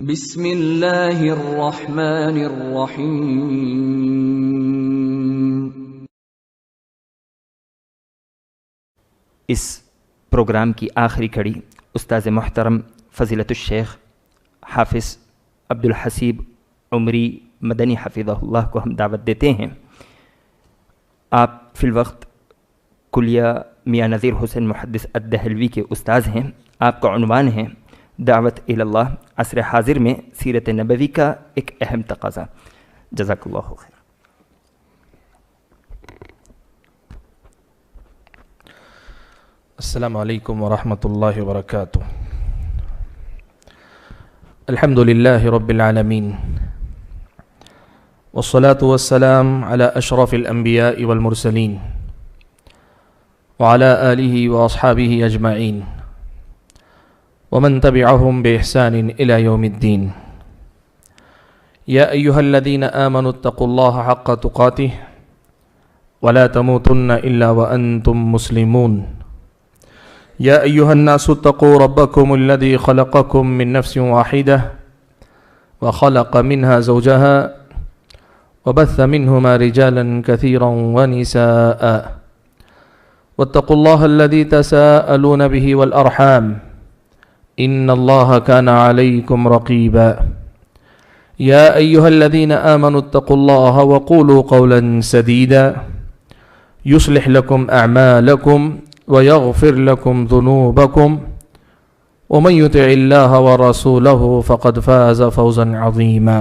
بسم اللہ الرحمن الرحیم۔ اس پروگرام کی آخری کڑی استاذ محترم فضیلت الشیخ حافظ عبدالحسیب عمری مدنی حفظہ اللہ کو ہم دعوت دیتے ہیں۔ آپ فی الوقت کلیہ میاں نذیر حسین محدث الدہلوی کے استاذ ہیں۔ آپ کا عنوان ہے دعوت الی اللہ عصر حاضر میں سیرت نبوی کا ایک اہم تقاضا۔ جزاک اللہ خیر۔ السلام علیکم ورحمۃ اللہ وبرکاتہ۔ الحمد للہ رب العالمین والصلاة والسلام على اشرف الانبیاء والمرسلین وعلى آلہ واصحابہ اجمعین ومن تبعهم بإحسان إلى يوم الدين۔ يا أيها الذين آمنوا اتقوا الله حق تقاته ولا تموتن إلا وأنتم مسلمون۔ يا أيها الناس اتقوا ربكم الذي خلقكم من نفس واحدة وخلق منها زوجها وبث منهما رجالا كثيرا ونساء واتقوا الله الذي تساءلون به والأرحام إن الله كان عليكم رقيبا۔ يا أيها الذين آمنوا اتقوا الله وقولوا قولا سديدا يصلح لكم أعمالكم ويغفر لكم ذنوبكم ومن يطع الله ورسوله فقد فاز فوزا عظيما۔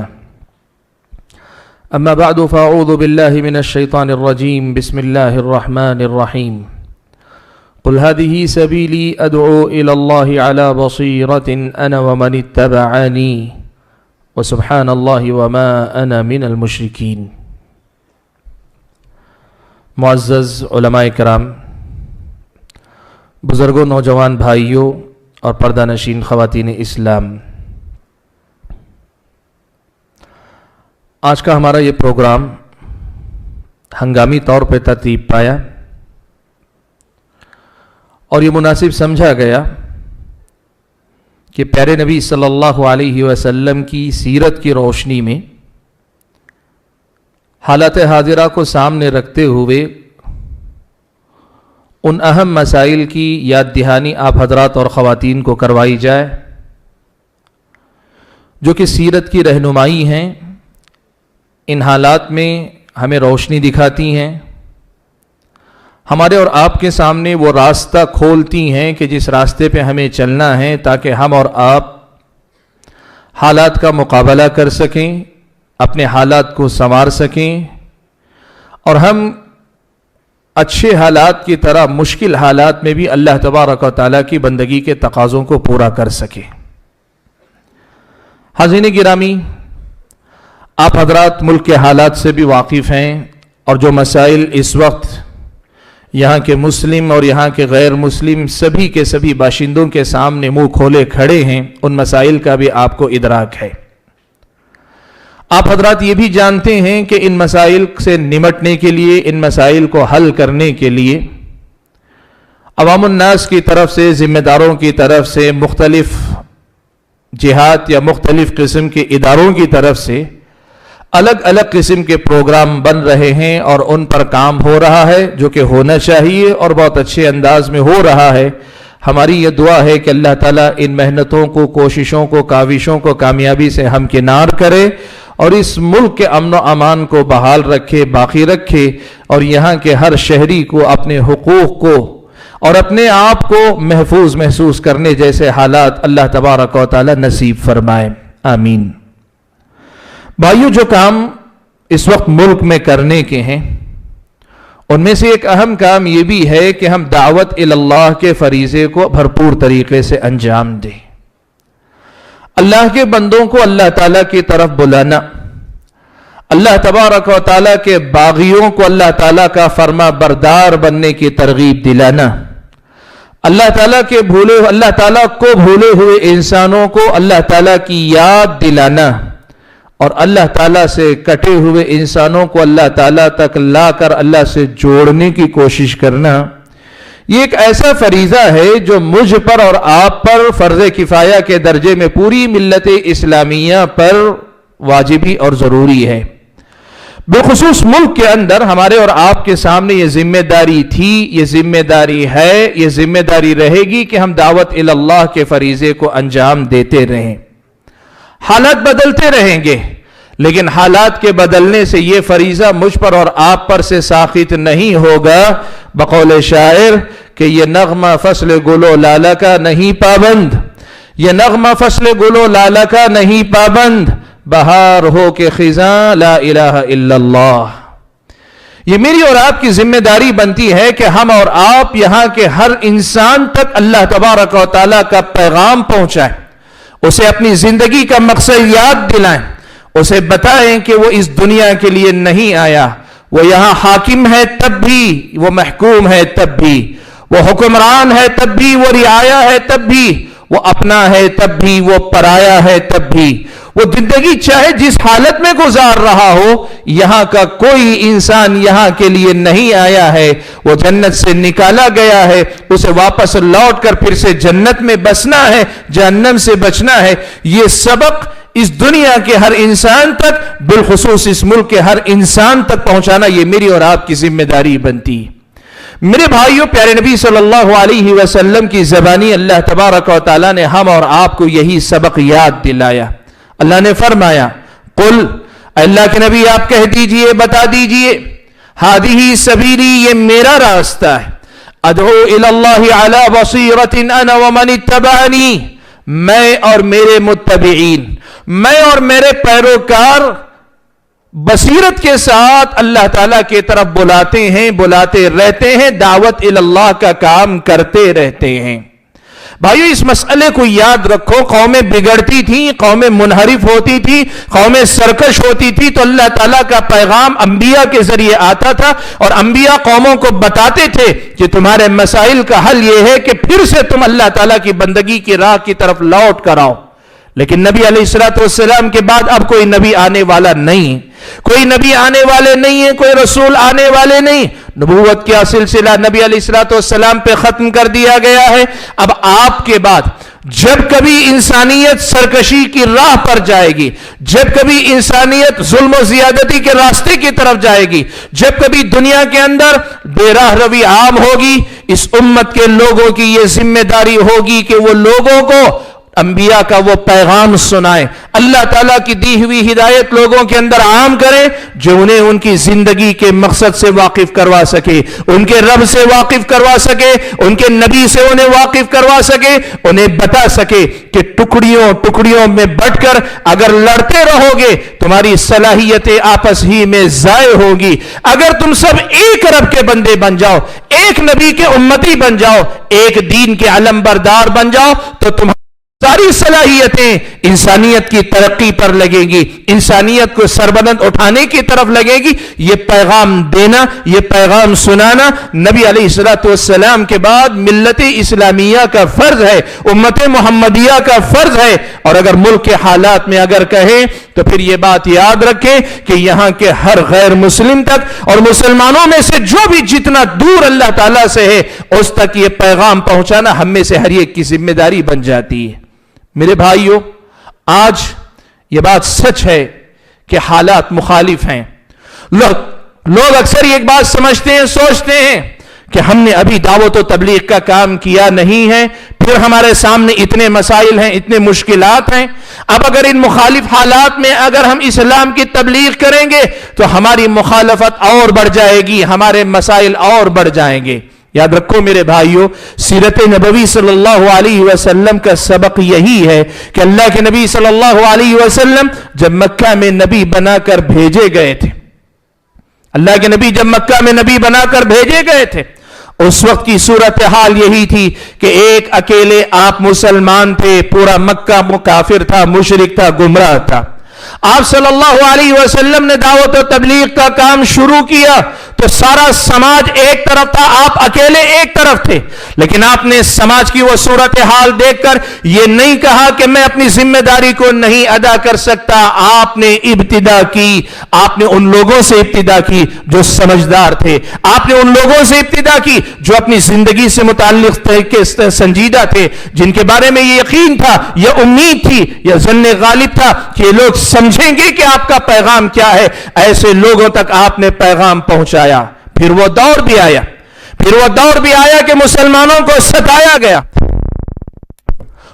أما بعد فأعوذ بالله من الشيطان الرجيم، بسم الله الرحمن الرحيم۔ قل هذه سبيلي أدعو إلى الله على بصيرة أنا ومن اتبعني وسبحان الله وما أنا من المشركين۔ معزز علماء کرام، بزرگوں، نوجوان بھائیوں اور پردہ نشین خواتین اسلام، آج کا ہمارا یہ پروگرام ہنگامی طور پہ ترتیب پایا اور یہ مناسب سمجھا گیا کہ پیارے نبی صلی اللہ علیہ وسلم کی سیرت کی روشنی میں حالات حاضرہ کو سامنے رکھتے ہوئے ان اہم مسائل کی یاد دہانی آپ حضرات اور خواتین کو کروائی جائے جو کہ سیرت کی رہنمائی ہیں، ان حالات میں ہمیں روشنی دکھاتی ہیں، ہمارے اور آپ کے سامنے وہ راستہ کھولتی ہیں کہ جس راستے پہ ہمیں چلنا ہے تاکہ ہم اور آپ حالات کا مقابلہ کر سکیں، اپنے حالات کو سنوار سکیں اور ہم اچھے حالات کی طرح مشکل حالات میں بھی اللہ تبارک و تعالیٰ کی بندگی کے تقاضوں کو پورا کر سکیں۔ حاضرین گرامی، آپ حضرات ملک کے حالات سے بھی واقف ہیں اور جو مسائل اس وقت یہاں کے مسلم اور یہاں کے غیر مسلم سبھی کے سبھی باشندوں کے سامنے منہ کھولے کھڑے ہیں، ان مسائل کا بھی آپ کو ادراک ہے۔ آپ حضرات یہ بھی جانتے ہیں کہ ان مسائل سے نمٹنے کے لیے، ان مسائل کو حل کرنے کے لیے عوام الناس کی طرف سے، ذمہ داروں کی طرف سے، مختلف جہات یا مختلف قسم کے اداروں کی طرف سے الگ الگ قسم کے پروگرام بن رہے ہیں اور ان پر کام ہو رہا ہے، جو کہ ہونا چاہیے اور بہت اچھے انداز میں ہو رہا ہے۔ ہماری یہ دعا ہے کہ اللہ تعالیٰ ان محنتوں کو، کوششوں کو، کاوشوں کو کامیابی سے ہمکنار کرے اور اس ملک کے امن و امان کو بحال رکھے، باقی رکھے اور یہاں کے ہر شہری کو اپنے حقوق کو اور اپنے آپ کو محفوظ محسوس کرنے جیسے حالات اللہ تبارک و تعالیٰ نصیب فرمائے، آمین۔ بھائیو، جو کام اس وقت ملک میں کرنے کے ہیں ان میں سے ایک اہم کام یہ بھی ہے کہ ہم دعوت الی اللہ کے فریضے کو بھرپور طریقے سے انجام دیں، اللہ کے بندوں کو اللہ تعالیٰ کی طرف بلانا، اللہ تبارک و تعالیٰ کے باغیوں کو اللہ تعالیٰ کا فرما بردار بننے کی ترغیب دلانا، اللہ تعالیٰ کو بھولے ہوئے انسانوں کو اللہ تعالیٰ کی یاد دلانا اور اللہ تعالیٰ سے کٹے ہوئے انسانوں کو اللہ تعالیٰ تک لا کر اللہ سے جوڑنے کی کوشش کرنا، یہ ایک ایسا فریضہ ہے جو مجھ پر اور آپ پر فرض کفایہ کے درجے میں پوری ملت اسلامیہ پر واجبی اور ضروری ہے. بالخصوص ملک کے اندر ہمارے اور آپ کے سامنے یہ ذمہ داری تھی، یہ ذمہ داری ہے، یہ ذمہ داری رہے گی کہ ہم دعوت اللہ کے فریضے کو انجام دیتے رہیں. حالات بدلتے رہیں گے، لیکن حالات کے بدلنے سے یہ فریضہ مجھ پر اور آپ پر سے ساقط نہیں ہوگا. بقول شاعر کہ یہ نغمہ فصل گل و لالہ کا نہیں پابند، یہ نغمہ فصل گل و لالہ کا نہیں پابند، بہار ہو کے خزاں لا الہ الا اللہ. یہ میری اور آپ کی ذمہ داری بنتی ہے کہ ہم اور آپ یہاں کے ہر انسان تک اللہ تبارک و تعالیٰ کا پیغام پہنچائیں، اسے اپنی زندگی کا مقصد یاد دلائیں، اسے بتائیں کہ وہ اس دنیا کے لیے نہیں آیا، وہ یہاں حاکم ہے تب بھی، وہ محکوم ہے تب بھی، وہ حکمران ہے تب بھی، وہ رعایا ہے تب بھی، وہ اپنا ہے تب بھی، وہ پرایا ہے تب بھی. وہ زندگی چاہے جس حالت میں گزار رہا ہو، یہاں کا کوئی انسان یہاں کے لیے نہیں آیا ہے، وہ جنت سے نکالا گیا ہے، اسے واپس لوٹ کر پھر سے جنت میں بسنا ہے، جہنم سے بچنا ہے. یہ سبق اس دنیا کے ہر انسان تک، بالخصوص اس ملک کے ہر انسان تک پہنچانا یہ میری اور آپ کی ذمہ داری بنتی. میرے بھائیوں، پیارے نبی صلی اللہ علیہ وسلم کی زبانی اللہ تبارک و تعالیٰ نے ہم اور آپ کو یہی سبق یاد دلایا. اللہ نے فرمایا قل، اللہ کے نبی آپ کہہ دیجئے، بتا دیجئے، ہادی سبیلی، یہ میرا راستہ ہے، ادعو الی اللہ علی بصیرۃ انا ومن اتبعنی، میں اور میرے متبعین، میں اور میرے پیروکار بصیرت کے ساتھ اللہ تعالیٰ کی طرف بلاتے ہیں، بلاتے رہتے ہیں، دعوت الی اللہ کا کام کرتے رہتے ہیں. بھائیو، اس مسئلے کو یاد رکھو. قومیں بگڑتی تھیں، قومیں منحرف ہوتی تھی، قومیں سرکش ہوتی تھی، تو اللہ تعالیٰ کا پیغام انبیاء کے ذریعے آتا تھا، اور انبیاء قوموں کو بتاتے تھے کہ تمہارے مسائل کا حل یہ ہے کہ پھر سے تم اللہ تعالیٰ کی بندگی کی راہ کی طرف لوٹ کر آؤ. لیکن نبی علیہ السلام کے بعد اب کوئی نبی آنے والا نہیں، کوئی نبی آنے والے نہیں ہے، کوئی رسول آنے والے نہیں. نبوت کا سلسلہ نبی علیہ السلام پہ ختم کر دیا گیا ہے. اب آپ کے بعد جب کبھی انسانیت سرکشی کی راہ پر جائے گی، جب کبھی انسانیت ظلم و زیادتی کے راستے کی طرف جائے گی، جب کبھی دنیا کے اندر بے راہ روی عام ہوگی، اس امت کے لوگوں کی یہ ذمہ داری ہوگی کہ وہ لوگوں کو انبیاء کا وہ پیغام سنائیں، اللہ تعالیٰ کی دی ہوئی ہدایت لوگوں کے اندر عام کریں، جو انہیں ان کی زندگی کے مقصد سے واقف کروا سکے، ان کے رب سے واقف کروا سکے، ان کے نبی سے انہیں واقف کروا سکے، انہیں بتا سکے کہ ٹکڑیوں ٹکڑیوں میں بٹ کر اگر لڑتے رہو گے تمہاری صلاحیتیں آپس ہی میں ضائع ہوگی. اگر تم سب ایک رب کے بندے بن جاؤ، ایک نبی کے امتی بن جاؤ، ایک دین کے علم بردار بن جاؤ، تو تمہاری ساری صلاحیتیں انسانیت کی ترقی پر لگے گی، انسانیت کو سربلند اٹھانے کی طرف لگے گی. یہ پیغام دینا، یہ پیغام سنانا نبی علیہ السلام کے بعد ملت اسلامیہ کا فرض ہے، امت محمدیہ کا فرض ہے. اور اگر ملک کے حالات میں اگر کہیں تو پھر یہ بات یاد رکھیں کہ یہاں کے ہر غیر مسلم تک اور مسلمانوں میں سے جو بھی جتنا دور اللہ تعالیٰ سے ہے اس تک یہ پیغام پہنچانا ہم میں سے ہر ایک کی ذمہ داری بن جاتی ہے. میرے بھائیوں، آج یہ بات سچ ہے کہ حالات مخالف ہیں. لوگ اکثر ایک بات سمجھتے ہیں، سوچتے ہیں کہ ہم نے ابھی دعوت و تبلیغ کا کام کیا نہیں ہے، پھر ہمارے سامنے اتنے مسائل ہیں، اتنے مشکلات ہیں. اب اگر ان مخالف حالات میں اگر ہم اسلام کی تبلیغ کریں گے تو ہماری مخالفت اور بڑھ جائے گی، ہمارے مسائل اور بڑھ جائیں گے. یاد رکھو میرے بھائیوں، سیرت نبوی صلی اللہ علیہ وسلم کا سبق یہی ہے کہ اللہ کے نبی صلی اللہ علیہ وسلم جب مکہ میں نبی بنا کر بھیجے گئے تھے، اللہ کے نبی جب مکہ میں نبی بنا کر بھیجے گئے تھے، اس وقت کی صورتحال یہی تھی کہ ایک اکیلے آپ مسلمان تھے، پورا مکہ کافر تھا، مشرک تھا، گمراہ تھا. آپ صلی اللہ علیہ وسلم نے دعوت و تبلیغ کا کام شروع کیا تو تو سارا سماج ایک طرف تھا، آپ اکیلے ایک طرف تھے، لیکن آپ نے سماج کی وہ صورتحال دیکھ کر یہ نہیں کہا کہ میں اپنی ذمہ داری کو نہیں ادا کر سکتا. آپ نے ابتدا کی، آپ نے ان لوگوں سے ابتدا کی جو سمجھدار تھے، آپ نے ان لوگوں سے ابتدا کی جو اپنی زندگی سے متعلق سنجیدہ تھے، جن کے بارے میں یہ یقین تھا یا امید تھی یا ظن غالب تھا کہ لوگ سمجھیں گے کہ آپ کا پیغام کیا ہے. ایسے لوگوں تک آپ نے پیغام پہنچایا. پھر وہ دور بھی آیا کہ مسلمانوں کو ستایا گیا.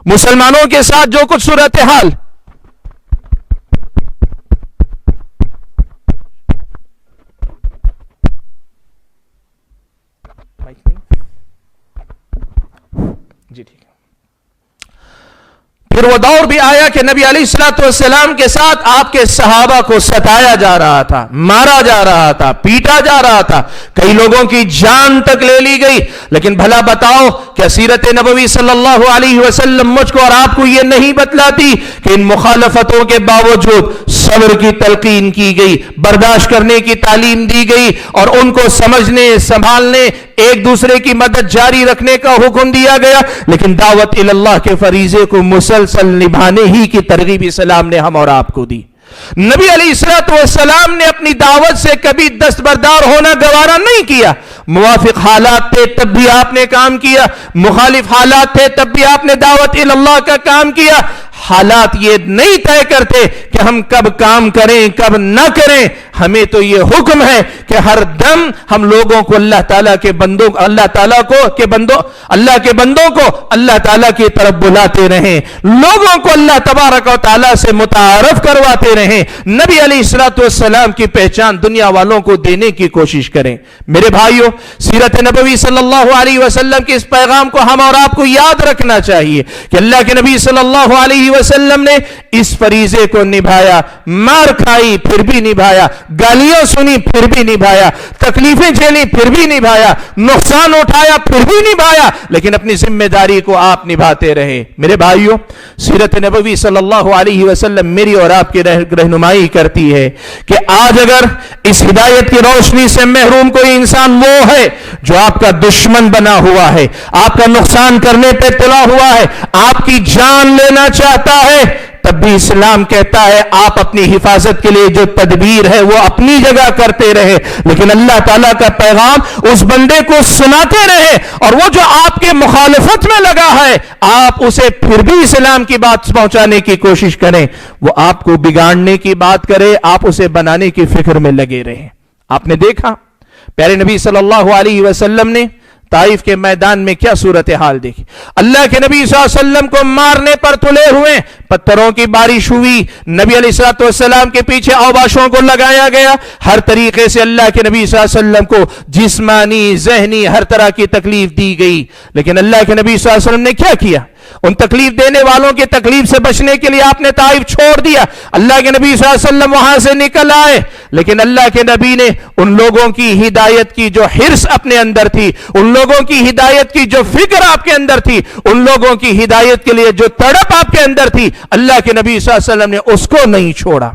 مسلمانوں کے ساتھ جو کچھ صورتحال جی ٹھیک ہے. پھر وہ دور بھی آیا کہ نبی علیہ الصلوۃ والسلام کے ساتھ آپ کے صحابہ کو ستایا جا رہا تھا، مارا جا رہا تھا، پیٹا جا رہا تھا، کئی لوگوں کی جان تک لے لی گئی. لیکن بھلا بتاؤ کہ سیرت نبوی صلی اللہ علیہ وسلم مجھ کو اور آپ کو یہ نہیں بتلاتی کہ ان مخالفتوں کے باوجود صبر کی تلقین کی گئی، برداشت کرنے کی تعلیم دی گئی اور ان کو سمجھنے، سنبھالنے، ایک دوسرے کی مدد جاری رکھنے کا حکم دیا گیا. لیکن دعوت اللہ کے فریضے کو مسلسل نبھانے ہی کی ترغیب اسلام نے ہم اور آپ کو دی. نبی علیہ الصلوۃ والسلام نے اپنی دعوت سے کبھی دستبردار ہونا گوارا نہیں کیا. موافق حالات تھے تب بھی آپ نے کام کیا، مخالف حالات تھے تب بھی آپ نے دعوت اللہ کا کام کیا. حالات یہ نہیں طے کرتے کہ ہم کب کام کریں کب نہ کریں. ہمیں تو یہ حکم ہے کہ ہر دم ہم لوگوں کو اللہ تعالیٰ کے بندوں کو اللہ تعالیٰ کی طرف بلاتے رہیں، لوگوں کو اللہ تبارک و تعالیٰ سے متعارف کرواتے رہیں، نبی علیہ الصلوۃ والسلام کی پہچان دنیا والوں کو دینے کی کوشش کریں. میرے بھائیوں، سیرت نبوی صلی اللہ علیہ وسلم کے اس پیغام کو ہم اور آپ کو یاد رکھنا چاہیے کہ اللہ کے نبی صلی اللہ علیہ وسلم نے اس فریضے کو نبھایا. مار کھائی پھر بھی نبھایا، گالیاں سنی پھر بھی نبھایا، تکلیفیں جھیلی پھر بھی نبھایا، نقصان اٹھایا پھر بھی نبھایا، لیکن اپنی ذمہ داری کو آپ نبھاتے رہے. میرے بھائیوں، سیرت نبوی صلی اللہ علیہ وسلم میری اور آپ کی رہنمائی کرتی ہے کہ آج اگر اس ہدایت کی روشنی سے محروم کوئی انسان وہ ہے جو آپ کا دشمن بنا ہوا ہے، آپ کا نقصان کرنے پہ تلا ہوا ہے، آپ کی جان لینا چاہتا ہے، تب بھی اسلام کہتا ہے آپ اپنی حفاظت کے لیے جو تدبیر ہے وہ اپنی جگہ کرتے رہے، لیکن اللہ تعالیٰ کا پیغام اس بندے کو سناتے رہے. اور وہ جو آپ کے مخالفت میں لگا ہے آپ اسے پھر بھی اسلام کی بات پہنچانے کی کوشش کریں. وہ آپ کو بگاڑنے کی بات کرے، آپ اسے بنانے کی فکر میں لگے رہے. آپ نے دیکھا پیارے نبی صلی اللہ علیہ وسلم نے طائف کے میدان میں کیا صورتحال دیکھی. اللہ کے نبی صلی اللہ علیہ وسلم کو مارنے پر تلے ہوئے، پتھروں کی بارش ہوئی، نبی علیہ الصلوۃ والسلام کے پیچھے اوباشوں کو لگایا گیا، ہر طریقے سے اللہ کے نبی صلی اللہ علیہ وسلم کو جسمانی، ذہنی، ہر طرح کی تکلیف دی گئی. لیکن اللہ کے نبی صلی اللہ علیہ وسلم نے کیا کیا؟ ان تکلیف دینے والوں کی تکلیف سے بچنے کے لیے آپ نے طائف چھوڑ دیا. اللہ کے نبی صلی اللہ علیہ وسلم وہاں سے نکل آئے، لیکن اللہ کے نبی نے ان لوگوں کی ہدایت کی جو حرص اپنے اندر تھی، ان لوگوں کی ہدایت کی جو فکر آپ کے اندر تھی، ان لوگوں کی ہدایت کے لیے جو تڑپ آپ کے اندر تھی، اللہ کے نبی صلی اللہ علیہ وسلم نے اس کو نہیں چھوڑا.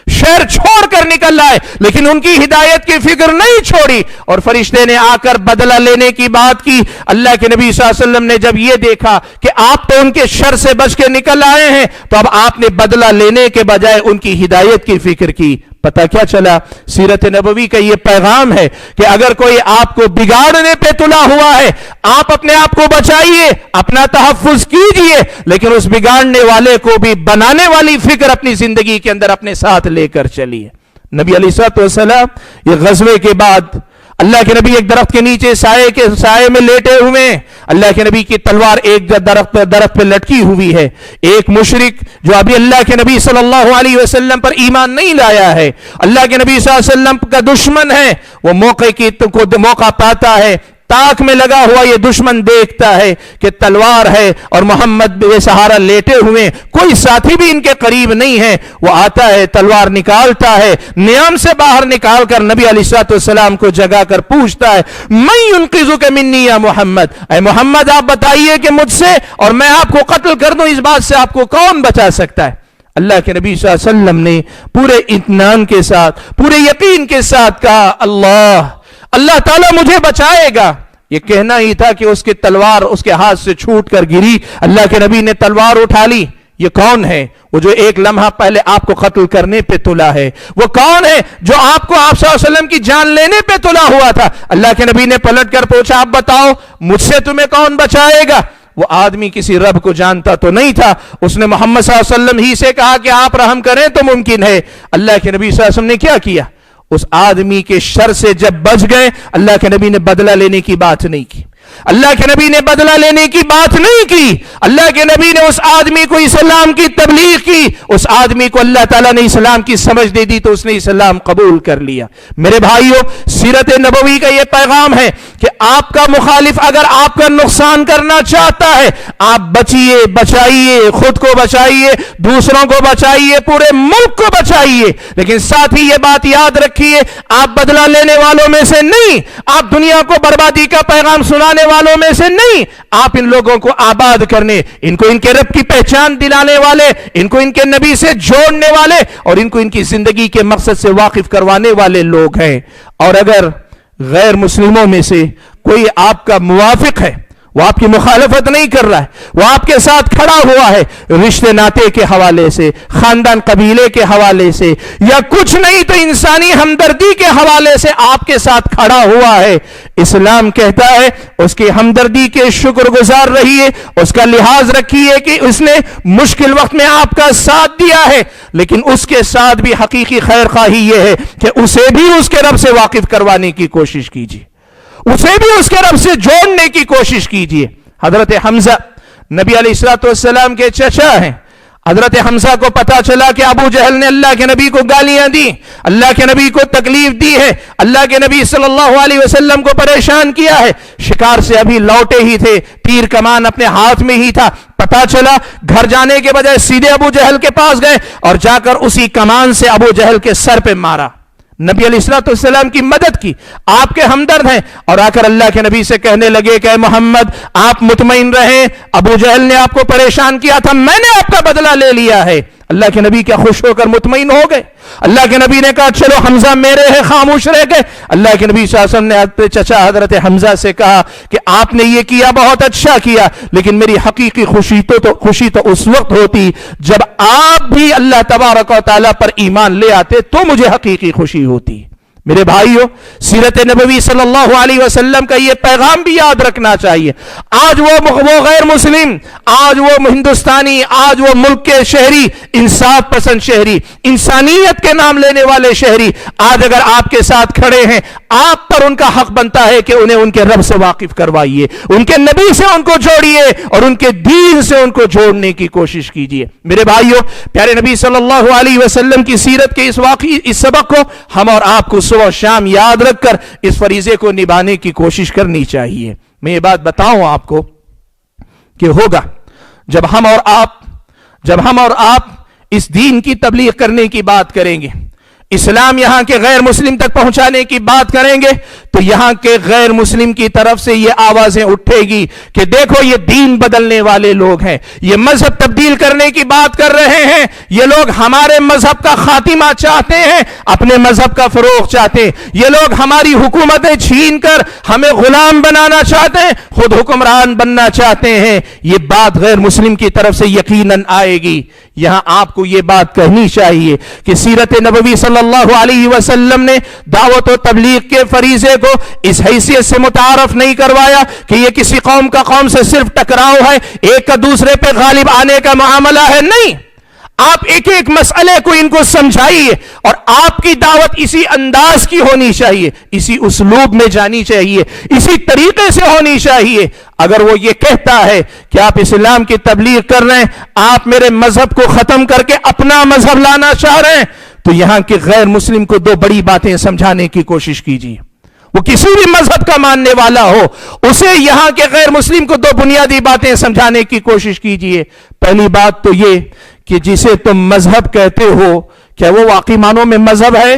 شہر چھوڑ کر نکل آئے لیکن ان کی ہدایت کی فکر نہیں چھوڑی. اور فرشتے نے آ کر بدلہ لینے کی بات کی. اللہ کے نبی صلی اللہ علیہ وسلم نے جب یہ دیکھا کہ آپ تو ان کے شر سے بچ کے نکل آئے ہیں، تو اب آپ نے بدلہ لینے کے بجائے ان کی ہدایت کی فکر کی. پتہ کیا چلا؟ سیرت نبوی کا یہ پیغام ہے کہ اگر کوئی آپ کو بگاڑنے پہ تلا ہوا ہے، آپ اپنے آپ کو بچائیے، اپنا تحفظ کیجئے، لیکن اس بگاڑنے والے کو بھی بنانے والی فکر اپنی زندگی کے اندر اپنے ساتھ لے کر چلیے. نبی علیہ الصلوۃ والسلام یہ غزوے کے بعد اللہ کے نبی ایک درخت کے نیچے سائے میں لیٹے ہوئے، اللہ کے نبی کی تلوار ایک درخت پہ لٹکی ہوئی ہے. ایک مشرک جو ابھی اللہ کے نبی صلی اللہ علیہ وسلم پر ایمان نہیں لایا ہے، اللہ کے نبی صلی اللہ علیہ وسلم کا دشمن ہے، وہ موقع پاتا ہے، تاک میں لگا ہوا یہ دشمن دیکھتا ہے کہ تلوار ہے اور محمد بے سہارا لیٹے ہوئے، کوئی ساتھی بھی ان کے قریب نہیں ہے. وہ آتا ہے، تلوار نکالتا ہے، نیام سے باہر نکال کر نبی علیہ الصلوۃ والسلام کو جگا کر پوچھتا ہے، من ينقذك مني یا محمد، اے محمد آپ بتائیے کہ مجھ سے اور میں آپ کو قتل کر دوں، اس بات سے آپ کو کون بچا سکتا ہے؟ اللہ کے نبی صلی اللہ علیہ وسلم نے پورے اطمینان کے ساتھ، پورے یقین کے ساتھ کہا، اللہ اللہ تعالیٰ مجھے بچائے گا، یہ کہنا ہی تھا کہ اس کی تلوار اس کے ہاتھ سے چھوٹ کر گری، اللہ کے نبی نے تلوار اٹھا لی۔ یہ کون ہے؟ وہ جو ایک لمحہ پہلے آپ کو قتل کرنے پہ تلا ہے۔ وہ کون ہے جو آپ کو آپ صلی اللہ علیہ وسلم کی جان لینے پہ تلا ہوا تھا؟ اللہ کے نبی نے پلٹ کر پوچھا، آپ بتاؤ مجھ سے تمہیں کون بچائے گا؟ وہ آدمی کسی رب کو جانتا تو نہیں تھا، اس نے محمد صلی اللہ علیہ وسلم ہی سے کہا کہ آپ رحم کریں تو ممکن ہے۔ اللہ کے نبی صلی اللہ علیہ وسلم نے کیا کیا؟ اس آدمی کے شر سے جب بچ گئے، اللہ کے نبی نے بدلہ لینے کی بات نہیں کی، اللہ کے نبی نے بدلہ لینے کی بات نہیں کی۔ اللہ کے نبی نے اس آدمی کو اسلام کی تبلیغ کی، اس آدمی کو اللہ تعالیٰ نے اسلام کی سمجھ دے دی تو اس نے اسلام قبول کر لیا۔ میرے بھائیوں، سیرت نبوی کا یہ پیغام ہے کہ آپ کا مخالف اگر آپ کا نقصان کرنا چاہتا ہے، آپ بچیے، بچائیے، خود کو بچائیے، دوسروں کو بچائیے، پورے ملک کو بچائیے، لیکن ساتھ ہی یہ بات یاد رکھیے، آپ بدلہ لینے والوں میں سے نہیں، آپ دنیا کو بربادی کا پیغام سنانے والوں میں سے نہیں، آپ ان لوگوں کو آباد کرنے، ان کو ان کے رب کی پہچان دلانے والے، ان کو ان کے نبی سے جوڑنے والے اور ان کو ان کی زندگی کے مقصد سے واقف کروانے والے لوگ ہیں۔ اور اگر غیر مسلموں میں سے کوئی آپ کا موافق ہے، وہ آپ کی مخالفت نہیں کر رہا ہے، وہ آپ کے ساتھ کھڑا ہوا ہے رشتے ناتے کے حوالے سے، خاندان قبیلے کے حوالے سے، یا کچھ نہیں تو انسانی ہمدردی کے حوالے سے آپ کے ساتھ کھڑا ہوا ہے، اسلام کہتا ہے اس کی ہمدردی کے شکر گزار رہیے، اس کا لحاظ رکھیے کہ اس نے مشکل وقت میں آپ کا ساتھ دیا ہے، لیکن اس کے ساتھ بھی حقیقی خیر خواہی یہ ہے کہ اسے بھی اس کے رب سے واقف کروانے کی کوشش کیجیے، اسے بھی اس کے رب سے جوڑنے کی کوشش کیجیے۔ حضرت حمزہ نبی علیہ السلام کے چچا ہیں۔ حضرت حمزہ کو پتا چلا کہ ابو جہل نے اللہ کے نبی کو گالیاں دی، اللہ کے نبی کو تکلیف دی ہے، اللہ کے نبی صلی اللہ علیہ وسلم کو پریشان کیا ہے۔ شکار سے ابھی لوٹے ہی تھے، تیر کمان اپنے ہاتھ میں ہی تھا، پتا چلا، گھر جانے کے بجائے سیدھے ابو جہل کے پاس گئے اور جا کر اسی کمان سے ابو جہل کے سر پہ مارا۔ نبی علیہ السلام کی مدد کی، آپ کے ہمدرد ہیں، اور آ کر اللہ کے نبی سے کہنے لگے کہ اے محمد آپ مطمئن رہیں، ابو جہل نے آپ کو پریشان کیا تھا، میں نے آپ کا بدلہ لے لیا ہے۔ اللہ کے نبی کیا خوش ہو کر مطمئن ہو گئے؟ اللہ کے نبی نے کہا چلو حمزہ میرے ہیں، خاموش رہ گئے۔ اللہ کے نبی صلی اللہ علیہ وسلم نے اپنے چچا حضرت حمزہ سے کہا کہ آپ نے یہ کیا، بہت اچھا کیا، لیکن میری حقیقی خوشی تو اس وقت ہوتی جب آپ بھی اللہ تبارک و تعالیٰ پر ایمان لے آتے تو مجھے حقیقی خوشی ہوتی۔ میرے بھائیوں، سیرت نبوی صلی اللہ علیہ وسلم کا یہ پیغام بھی یاد رکھنا چاہیے۔ آج وہ غیر مسلم، آج وہ ہندوستانی، آج وہ ملک کے شہری، انصاف پسند شہری، انسانیت کے نام لینے والے شہری، آج اگر آپ کے ساتھ کھڑے ہیں، آپ پر ان کا حق بنتا ہے کہ انہیں ان کے رب سے واقف کروائیے، ان کے نبی سے ان کو جوڑیے اور ان کے دین سے ان کو جوڑنے کی کوشش کیجیے۔ میرے بھائیوں، پیارے نبی صلی اللہ علیہ وسلم کی سیرت کے اس سبق کو ہم اور آپ کو صبح و شام یاد رکھ کر اس فریضے کو نبھانے کی کوشش کرنی چاہیے۔ میں یہ بات بتاؤں آپ کو کہ ہوگا جب ہم اور آپ اس دین کی تبلیغ کرنے کی بات کریں گے، اسلام یہاں کے غیر مسلم تک پہنچانے کی بات کریں گے، تو یہاں کے غیر مسلم کی طرف سے یہ آوازیں اٹھے گی کہ دیکھو یہ دین بدلنے والے لوگ ہیں، یہ مذہب تبدیل کرنے کی بات کر رہے ہیں، یہ لوگ ہمارے مذہب کا خاتمہ چاہتے ہیں، اپنے مذہب کا فروغ چاہتے ہیں، یہ لوگ ہماری حکومتیں چھین کر ہمیں غلام بنانا چاہتے ہیں، خود حکمران بننا چاہتے ہیں۔ یہ بات غیر مسلم کی طرف سے یقیناً آئے گی۔ یہاں آپ کو یہ بات کہنی چاہیے کہ سیرت نبوی صلی اللہ علیہ وسلم نے دعوت و تبلیغ کے فریضے کو اس حیثیت سے متعارف نہیں کروایا کہ یہ کسی قوم کا قوم سے صرف ٹکراؤ ہے، ایک کا دوسرے پہ غالب آنے کا معاملہ ہے، نہیں۔ آپ ایک ایک مسئلے کو ان کو سمجھائیے اور آپ کی دعوت اسی انداز کی ہونی چاہیے، اسی اسلوب میں جانی چاہیے، اسی طریقے سے ہونی چاہیے۔ اگر وہ یہ کہتا ہے کہ آپ اسلام کی تبلیغ کر رہے ہیں، آپ میرے مذہب کو ختم کر کے اپنا مذہب لانا چاہ رہے ہیں، تو یہاں کے غیر مسلم کو دو بڑی باتیں سمجھانے کی کوشش کیجیے۔ وہ کسی بھی مذہب کا ماننے والا ہو، اسے یہاں کے غیر مسلم کو دو بنیادی باتیں سمجھانے کی کوشش کیجیے۔ پہلی بات تو یہ کہ جسے تم مذہب کہتے ہو، کیا وہ واقعی معنوں میں مذہب ہے؟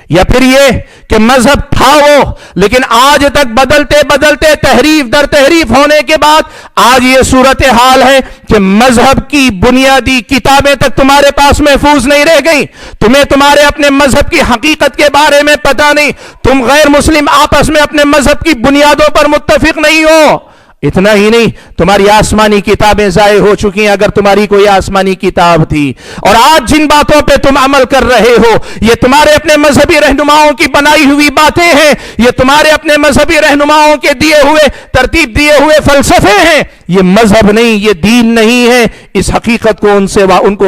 یا پھر یہ کہ مذہب تھا وہ، لیکن آج تک بدلتے بدلتے تحریف در تحریف ہونے کے بعد آج یہ صورتحال ہے کہ مذہب کی بنیادی کتابیں تک تمہارے پاس محفوظ نہیں رہ گئی، تمہیں تمہارے اپنے مذہب کی حقیقت کے بارے میں پتہ نہیں، تم غیر مسلم آپس میں اپنے مذہب کی بنیادوں پر متفق نہیں ہو۔ اتنا ہی نہیں، تمہاری آسمانی کتابیں ضائع ہو چکی ہیں، اگر تمہاری کوئی آسمانی کتاب تھی، اور آج جن باتوں پہ تم عمل کر رہے ہو یہ تمہارے اپنے مذہبی رہنماؤں کی بنائی ہوئی باتیں ہیں، یہ تمہارے اپنے مذہبی رہنماؤں کے دیے ہوئے ترتیب دیے ہوئے فلسفے ہیں، یہ مذہب نہیں، یہ دین نہیں ہے۔ اس حقیقت کو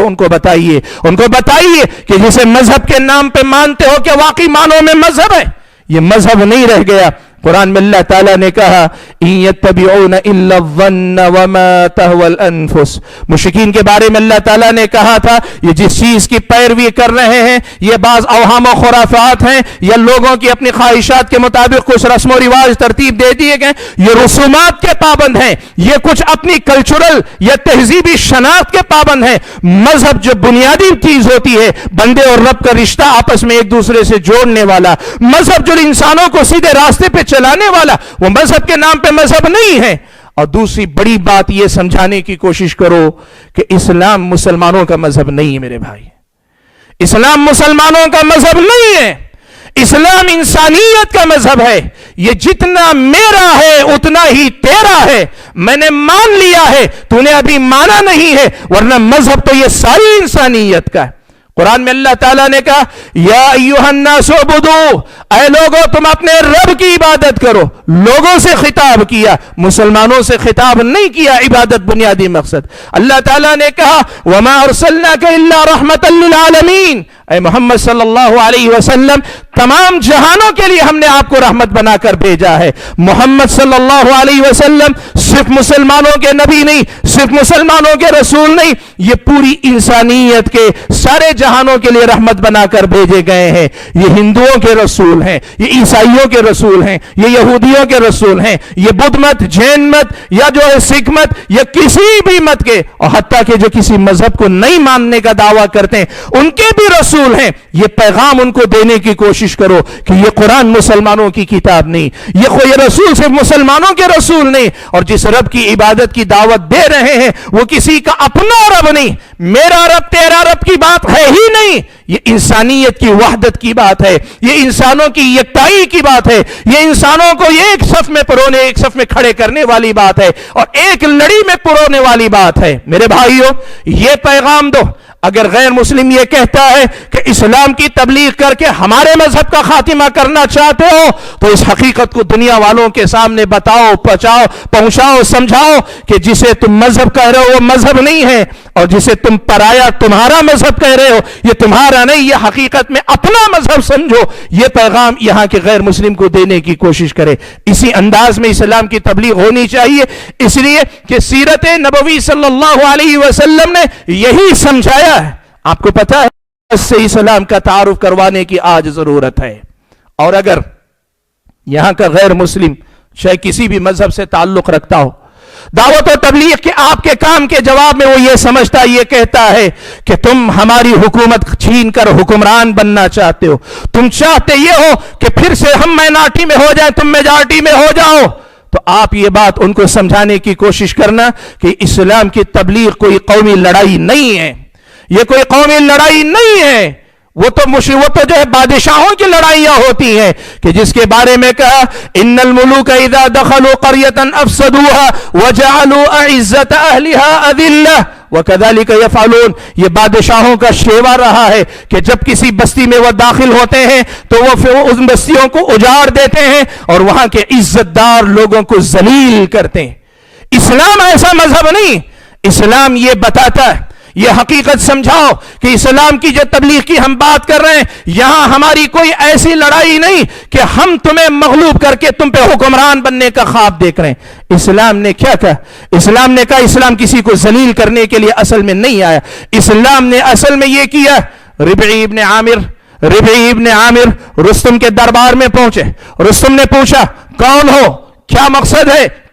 ان کو بتائیے، ان کو بتائیے کہ جسے مذہب کے نام پہ مانتے ہو کہ واقعی معنوں میں مذہب ہے، یہ مذہب نہیں رہ گیا۔ قرآن میں اللہ تعالیٰ نے کہا إِن يَتَّبِعُونَ إِلَّا الظَّنَّ وَمَا تَهْوَى الْأَنفُسُ، مشرکین کے بارے میں اللہ تعالیٰ نے کہا تھا یہ جس چیز کی پیروی کر رہے ہیں یہ بعض اوہام و خرافات ہیں، یا لوگوں کی اپنی خواہشات کے مطابق کچھ رسم و رواج ترتیب دے دیے گئے، یہ رسومات کے پابند ہیں، یہ کچھ اپنی کلچرل یا تہذیبی شناخت کے پابند ہیں۔ مذہب جو بنیادی چیز ہوتی ہے، بندے اور رب کا رشتہ آپس میں ایک دوسرے سے جوڑنے والا مذہب، جو انسانوں کو سیدھے راستے پہ چلانے والا، وہ مذہب کے نام پہ مذہب نہیں ہے۔ اور دوسری بڑی بات یہ سمجھانے کی کوشش کرو کہ اسلام مسلمانوں کا مذہب نہیں ہے۔ میرے بھائی، اسلام مسلمانوں کا مذہب نہیں ہے، اسلام انسانیت کا مذہب ہے۔ یہ جتنا میرا ہے اتنا ہی تیرا ہے، میں نے مان لیا ہے، تو نے ابھی مانا نہیں ہے، ورنہ مذہب تو یہ ساری انسانیت کا ہے۔ قرآن میں اللہ تعالیٰ نے کہا یا ایھا الناس اعبدوا، اے لوگو تم اپنے رب کی عبادت کرو۔ لوگوں سے خطاب کیا، مسلمانوں سے خطاب نہیں کیا، عبادت بنیادی مقصد۔ اللہ تعالیٰ نے کہا وما ارسلناک الا رحمتا للعالمین، اے محمد صلی اللہ علیہ وسلم تمام جہانوں کے لیے ہم نے آپ کو رحمت بنا کر بھیجا ہے۔ محمد صلی اللہ علیہ وسلم صرف مسلمانوں کے نبی نہیں، صرف مسلمانوں کے رسول نہیں، یہ پوری انسانیت کے سارے جہانوں کے لیے رحمت بنا کر بھیجے گئے ہیں۔ یہ ہندوؤں کے رسول ہیں، یہ عیسائیوں کے رسول ہیں، یہ یہودیوں کے رسول ہیں، یہ بدھ مت، جین مت، یا جو ہے سکھ مت، یا کسی بھی مت کے، اور حتیٰ کہ جو کسی مذہب کو نہیں ماننے کا دعویٰ کرتے ہیں ان کے بھی رسول ہیں۔ یہ پیغام ان کو دینے کی کوشش کرو کہ یہ قرآن مسلمانوں کی کتاب نہیں، یہ رسول صرف مسلمانوں کے رسول نہیں، اور جس رب کی عبادت کی دعوت دے رہے ہیں وہ کسی کا اپنا رب نہیں، میرا رب تیرا رب کی بات ہے ہی نہیں، یہ انسانیت کی وحدت کی بات ہے، یہ انسانوں کی یکتائی کی بات ہے، یہ انسانوں کو ایک صف میں پرونے، ایک صف میں کھڑے کرنے والی بات ہے، اور ایک لڑی میں پرونے والی بات ہے۔ میرے بھائیوں، یہ پیغام دو۔ اگر غیر مسلم یہ کہتا ہے کہ اسلام کی تبلیغ کر کے ہمارے مذہب کا خاتمہ کرنا چاہتے ہو تو اس حقیقت کو دنیا والوں کے سامنے بتاؤ، پہنچاؤ، سمجھاؤ کہ جسے تم مذہب کہہ رہے ہو وہ مذہب نہیں ہے، اور جسے تم پرایا تمہارا مذہب کہہ رہے ہو یہ تمہارا نہیں، یہ حقیقت میں اپنا مذہب سمجھو۔ یہ پیغام یہاں کے غیر مسلم کو دینے کی کوشش کرے۔ اسی انداز میں اسلام کی تبلیغ ہونی چاہیے، اس لیے کہ سیرت نبوی صلی اللہ علیہ وسلم نے یہی سمجھایا ہے۔ آپ کو پتا ہے اس سے اسلام کا تعارف کروانے کی آج ضرورت ہے، اور اگر یہاں کا غیر مسلم چاہے کسی بھی مذہب سے تعلق رکھتا ہو، دعوت و تبلیغ کے آپ کے کام کے جواب میں وہ یہ سمجھتا، یہ کہتا ہے کہ تم ہماری حکومت چھین کر حکمران بننا چاہتے ہو، تم چاہتے یہ ہو کہ پھر سے ہم مائنارٹی میں ہو جائیں، تم میجارٹی میں ہو جاؤ، تو آپ یہ بات ان کو سمجھانے کی کوشش کرنا کہ اسلام کی تبلیغ کوئی قومی لڑائی نہیں ہے، یہ کوئی قومی لڑائی نہیں ہے، وہ تو جو ہے بادشاہوں کی لڑائیاں ہوتی ہیں کہ جس کے بارے میں کہا ان الملوک اذا دخلوا قرية افسدوها وجعلوا اعزة اهلها اذلة وكذلك يفعلون۔ یہ بادشاہوں کا شیوا رہا ہے کہ جب کسی بستی میں وہ داخل ہوتے ہیں تو وہ پھر ان بستیوں کو اجاڑ دیتے ہیں اور وہاں کے عزت دار لوگوں کو ذلیل کرتے ہیں۔ اسلام ایسا مذہب نہیں، اسلام یہ بتاتا ہے، یہ حقیقت سمجھاؤ کہ اسلام کی جو تبلیغ کی ہم بات کر رہے ہیں یہاں ہماری کوئی ایسی لڑائی نہیں کہ ہم تمہیں مغلوب کر کے تم پہ حکمران بننے کا خواب دیکھ رہے ہیں۔ اسلام نے کیا کہا؟ اسلام نے کہا اسلام کسی کو ذلیل کرنے کے لیے اصل میں نہیں آیا، اسلام نے اصل میں یہ کیا۔ ربعی ابن عامر رستم کے دربار میں پہنچے، رستم نے پوچھا کون ہو، کیا مقصد ہے؟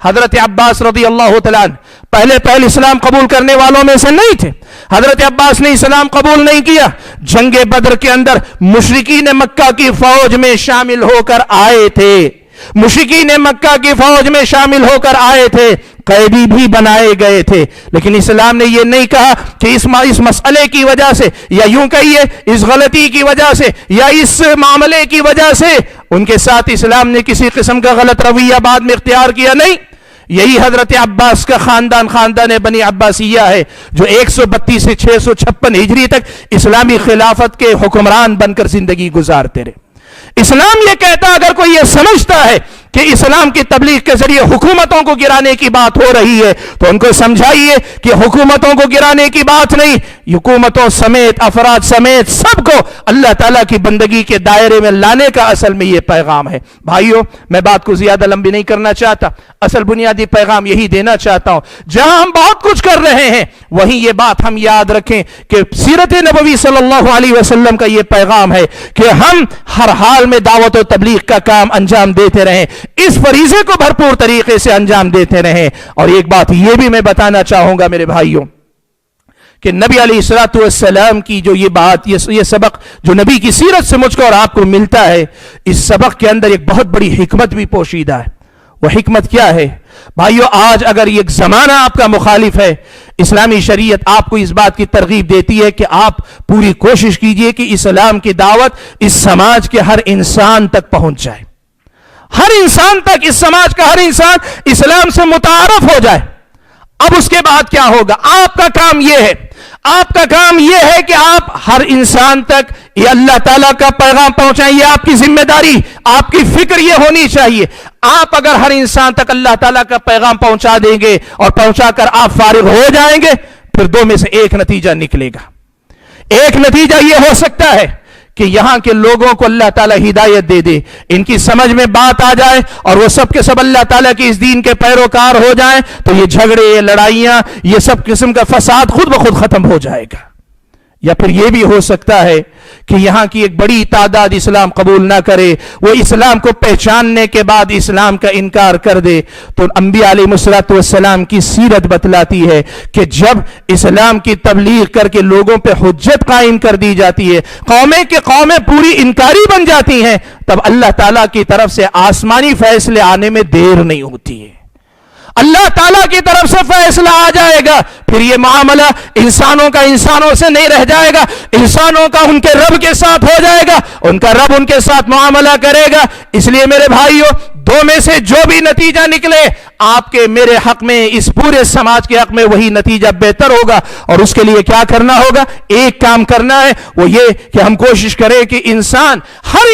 حضرت عباس رضی اللہ تعالیٰ پہلے اسلام قبول کرنے والوں میں سے نہیں تھے. حضرت عباس نے اسلام قبول نہیں کیا. جنگ بدر کے اندر مشرکین مکہ کی فوج میں شامل ہو کر آئے تھے. مشرکین مکہ کی فوج میں شامل ہو کر آئے تھے. قیدی بھی بنائے گئے تھے. لیکن اسلام نے یہ نہیں کہا کہ اس مسئلے کی وجہ سے, یا یوں کہیے اس غلطی کی وجہ سے, یا اس معاملے کی وجہ سے ان کے ساتھ اسلام نے کسی قسم کا غلط رویہ بعد میں اختیار کیا. نہیں, یہی حضرت عباس کا خاندان بنی عباسیہ ہے جو 132 سے 656 ہجری تک اسلامی خلافت کے حکمران بن کر زندگی گزارتے رہے. اسلام یہ کہتا, اگر کوئی یہ سمجھتا ہے کہ اسلام کی تبلیغ کے ذریعے حکومتوں کو گرانے کی بات ہو رہی ہے, تو ان کو سمجھائیے کہ حکومتوں کو گرانے کی بات نہیں, حکومتوں سمیت, افراد سمیت سب کو اللہ تعالیٰ کی بندگی کے دائرے میں لانے کا اصل میں یہ پیغام ہے. بھائیوں, میں بات کو زیادہ لمبی نہیں کرنا چاہتا, اصل بنیادی پیغام یہی دینا چاہتا ہوں. جہاں ہم بہت کچھ کر رہے ہیں وہیں یہ بات ہم یاد رکھیں کہ سیرت نبوی صلی اللہ علیہ وسلم کا یہ پیغام ہے کہ ہم ہر حال میں دعوت و تبلیغ کا کام انجام دیتے رہیں, اس فریضے کو بھرپور طریقے سے انجام دیتے رہیں. اور ایک بات یہ بھی میں بتانا چاہوں گا میرے بھائیوں کہ نبی علیہ الصلوۃ والسلام کی جو یہ بات, یہ سبق جو نبی کی سیرت سے مجھ کو اور آپ کو ملتا ہے, اس سبق کے اندر ایک بہت بڑی حکمت بھی پوشیدہ ہے. وہ حکمت کیا ہے بھائیو؟ آج اگر یہ زمانہ آپ کا مخالف ہے, اسلامی شریعت آپ کو اس بات کی ترغیب دیتی ہے کہ آپ پوری کوشش کیجئے کہ اسلام کی دعوت اس سماج کے ہر انسان تک پہنچ جائے. ہر انسان تک, اس سماج کا ہر انسان اسلام سے متعارف ہو جائے. اب اس کے بعد کیا ہوگا؟ آپ کا کام یہ ہے, آپ کا کام یہ ہے کہ آپ ہر انسان تک یہ اللہ تعالیٰ کا پیغام پہنچائیں. یہ آپ کی ذمہ داری, آپ کی فکر یہ ہونی چاہیے. آپ اگر ہر انسان تک اللہ تعالیٰ کا پیغام پہنچا دیں گے اور پہنچا کر آپ فارغ ہو جائیں گے, پھر دو میں سے ایک نتیجہ نکلے گا. ایک نتیجہ یہ ہو سکتا ہے کہ یہاں کے لوگوں کو اللہ تعالیٰ ہدایت دے دے, ان کی سمجھ میں بات آ جائے اور وہ سب کے سب اللہ تعالیٰ کی اس دین کے پیروکار ہو جائیں, تو یہ جھگڑے, یہ لڑائیاں, یہ سب قسم کا فساد خود بخود ختم ہو جائے گا. یا پھر یہ بھی ہو سکتا ہے کہ یہاں کی ایک بڑی تعداد اسلام قبول نہ کرے, وہ اسلام کو پہچاننے کے بعد اسلام کا انکار کر دے. تو انبیاء علیہ الصلوۃ والسلام کی سیرت بتلاتی ہے کہ جب اسلام کی تبلیغ کر کے لوگوں پہ حجت قائم کر دی جاتی ہے, قومیں کے قومیں پوری انکاری بن جاتی ہیں, تب اللہ تعالیٰ کی طرف سے آسمانی فیصلے آنے میں دیر نہیں ہوتی ہے. اللہ تعالیٰ کی طرف سے فیصلہ آ جائے گا. پھر یہ معاملہ انسانوں کا انسانوں سے نہیں رہ جائے گا, انسانوں کا ان کے رب کے ساتھ ہو جائے گا, ان کا رب ان کے ساتھ معاملہ کرے گا. اس لیے میرے بھائیوں, دو میں سے جو بھی نتیجہ نکلے, آپ کے میرے حق میں, اس پورے سماج کے حق میں, وہی نتیجہ بہتر ہوگا. اور اس کے لیے کیا کرنا ہوگا؟ ایک کام کرنا ہے, وہ یہ کہ ہم کوشش کریں کہ ہر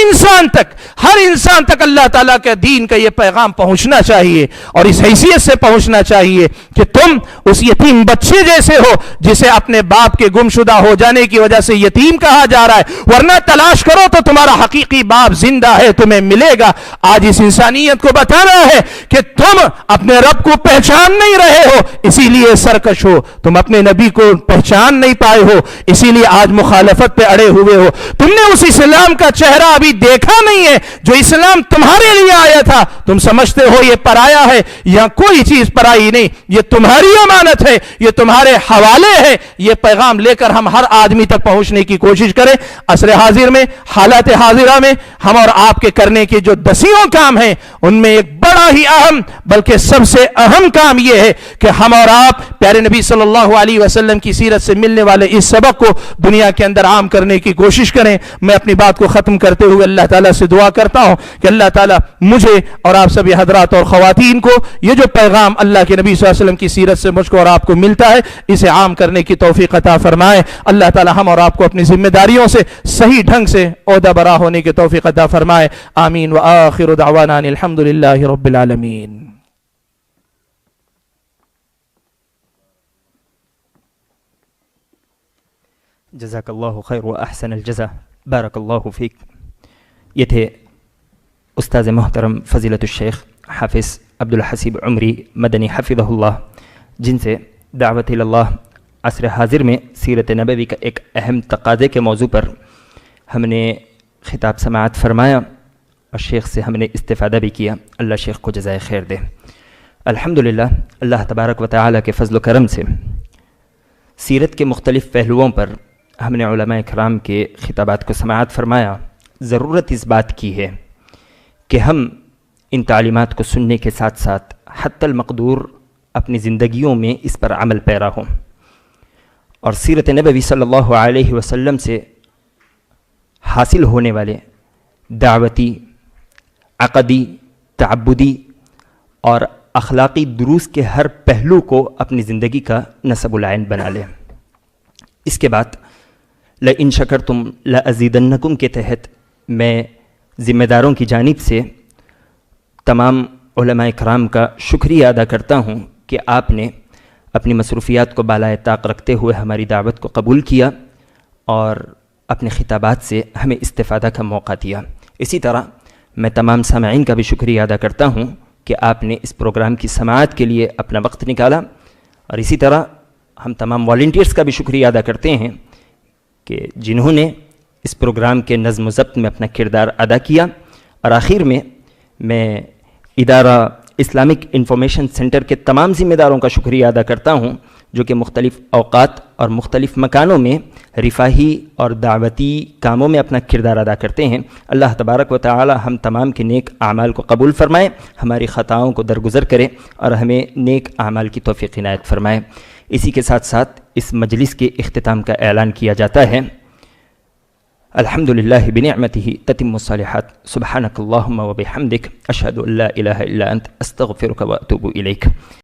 انسان تک اللہ تعالیٰ کے دین کا یہ پیغام پہنچنا چاہیے. اور اس حیثیت سے پہنچنا چاہیے کہ تم اس یتیم بچے جیسے ہو جسے اپنے باپ کے گمشدہ ہو جانے کی وجہ سے یتیم کہا جا رہا ہے, ورنہ تلاش کرو تو تمہارا حقیقی باپ زندہ ہے, تمہیں ملے گا. آج اس انسانیت کو بتانا ہے کہ تم اپنے رب کو پہچان نہیں رہے ہو, اسی لیے سرکش ہو. تم اپنے نبی کو پہچان نہیں پائے ہو, اسی لیے آج مخالفت پہ اڑے ہوئے ہو. تم نے اس اسلام کا چہرہ ابھی دیکھا نہیں ہے جو اسلام تمہارے لیے آیا تھا. تم سمجھتے ہو یہ پرایا ہے, یہاں کوئی چیز پرائی نہیں, یہ تمہاری امانت ہے, یہ تمہارے حوالے ہے. یہ پیغام لے کر ہم ہر آدمی تک پہنچنے کی کوشش کریں. عصر حاضر میں, حالات حاضرہ میں ہم اور آپ کے کرنے کے جو دسیوں کام ہیں, ان میں ایک بڑا ہی اہم, بلکہ سب سے اہم کام یہ ہے کہ ہم اور آپ پیارے نبی صلی اللہ علیہ وسلم کی سیرت سے ملنے والے اس سبق کو دنیا کے اندر عام کرنے کی کوشش کریں. میں اپنی بات کو ختم کرتے ہوئے اللہ تعالیٰ سے دعا کرتا ہوں کہ اللہ تعالیٰ مجھے اور آپ سبھی حضرات اور خواتین کو یہ جو پیغام اللہ کے نبی صلی اللہ علیہ وسلم کی سیرت سے مجھ کو اور آپ کو ملتا ہے, اسے عام کرنے کی توفیق عطا فرمائے. اللہ تعالیٰ ہم اور آپ کو اپنی ذمہ داریوں سے صحیح ڈھنگ سے عہدہ برا ہونے کی توفیق عطا فرمائے. آمین. وآخر دعوانا الحمد للہ رب العالمین. جزاک اللہ خیر و احسن الجزا. بارک اللہ فیک. یہ تھے استاذ محترم فضیلت الشیخ حافظ عبدالحسیب عمری مدنی حفظہ اللہ, جن سے دعوت اللہ عصر حاضر میں سیرت نبوی کا ایک اہم تقاضے کے موضوع پر ہم نے خطاب سماعت فرمایا اور شیخ سے ہم نے استفادہ بھی کیا. اللہ شیخ کو جزائے خیر دے. الحمدللہ اللہ تبارک و تعالیٰ کے فضل و کرم سے سیرت کے مختلف پہلوؤں پر ہم نے علماء کرام کے خطابات کو سماعت فرمایا. ضرورت اس بات کی ہے کہ ہم ان تعلیمات کو سننے کے ساتھ ساتھ حتی المقدور اپنی زندگیوں میں اس پر عمل پیرا ہوں اور سیرت نبوی صلی اللہ علیہ وسلم سے حاصل ہونے والے دعوتی، عقدی، تعبدی اور اخلاقی دروس کے ہر پہلو کو اپنی زندگی کا نصب العین بنا لیں. اس کے بعد لَإِن شَكَرْتُمْ لَأَزِيدَنَّكُمْ کے تحت میں ذمہ داروں کی جانب سے تمام علماء کرام کا شکریہ ادا کرتا ہوں کہ آپ نے اپنی مصروفیات کو بالائے طاق رکھتے ہوئے ہماری دعوت کو قبول کیا اور اپنے خطابات سے ہمیں استفادہ کا موقع دیا. اسی طرح میں تمام سامعین کا بھی شکریہ ادا کرتا ہوں کہ آپ نے اس پروگرام کی سماعت کے لیے اپنا وقت نکالا، اور اسی طرح ہم تمام والنٹیئرز کا بھی شکریہ ادا کرتے ہیں کہ جنہوں نے اس پروگرام کے نظم و ضبط میں اپنا کردار ادا کیا. اور آخر میں ادارہ اسلامک انفارمیشن سینٹر کے تمام ذمہ داروں کا شکریہ ادا کرتا ہوں جو کہ مختلف اوقات اور مختلف مکانوں میں رفاہی اور دعوتی کاموں میں اپنا کردار ادا کرتے ہیں. اللہ تبارک و تعالی ہم تمام کے نیک اعمال کو قبول فرمائے، ہماری خطاؤں کو درگزر کرے اور ہمیں نیک اعمال کی توفیق عنایت فرمائے. اسی کے ساتھ ساتھ اس مجلس کے اختتام کا اعلان کیا جاتا ہے. الحمدللہ بنعمتہ تتم الصالحات، سبحانک اللہم و بحمدک، اشہد ان لا الہ الا انت، استغفرک و اتوب الیک.